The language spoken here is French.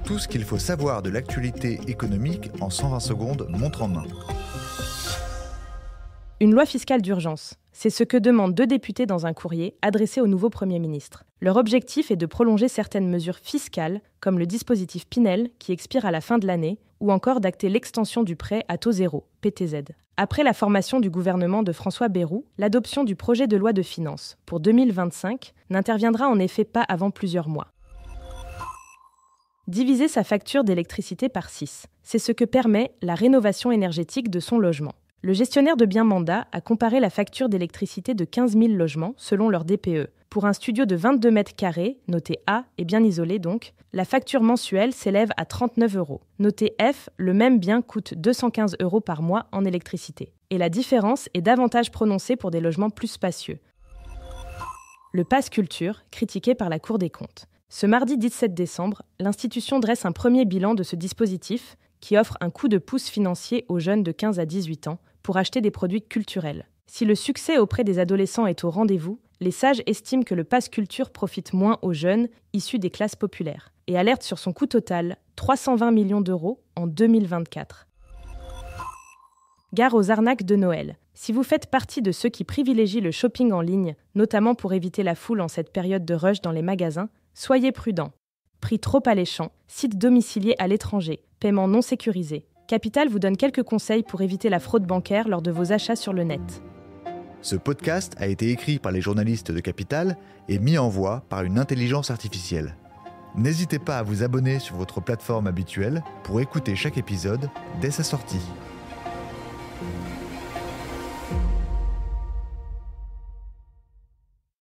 Tout ce qu'il faut savoir de l'actualité économique en 120 secondes, montre en main. Une loi fiscale d'urgence, c'est ce que demandent 2 députés dans un courrier adressé au nouveau Premier ministre. Leur objectif est de prolonger certaines mesures fiscales, comme le dispositif Pinel, qui expire à la fin de l'année, ou encore d'acter l'extension du prêt à taux zéro, PTZ. Après la formation du gouvernement de François Bayrou, l'adoption du projet de loi de finances pour 2025 n'interviendra en effet pas avant plusieurs mois. Diviser sa facture d'électricité par 6, c'est ce que permet la rénovation énergétique de son logement. Le gestionnaire de biens Manda a comparé la facture d'électricité de 15 000 logements selon leur DPE. Pour un studio de 22 mètres carrés, noté A et bien isolé donc, la facture mensuelle s'élève à 39 €. Noté F, le même bien coûte 215 € par mois en électricité. Et la différence est davantage prononcée pour des logements plus spacieux. Le Pass Culture, critiqué par la Cour des comptes. Ce mardi 17 décembre, l'institution dresse un premier bilan de ce dispositif qui offre un coup de pouce financier aux jeunes de 15 à 18 ans pour acheter des produits culturels. Si le succès auprès des adolescents est au rendez-vous, les sages estiment que le Pass Culture profite moins aux jeunes issus des classes populaires et alertent sur son coût total, 320 millions d'euros en 2024. Gare aux arnaques de Noël. Si vous faites partie de ceux qui privilégient le shopping en ligne, notamment pour éviter la foule en cette période de rush dans les magasins, soyez prudents. Prix trop alléchants, sites domiciliés à l'étranger, paiement non sécurisé. Capital vous donne quelques conseils pour éviter la fraude bancaire lors de vos achats sur le net. Ce podcast a été écrit par les journalistes de Capital et mis en voix par une intelligence artificielle. N'hésitez pas à vous abonner sur votre plateforme habituelle pour écouter chaque épisode dès sa sortie.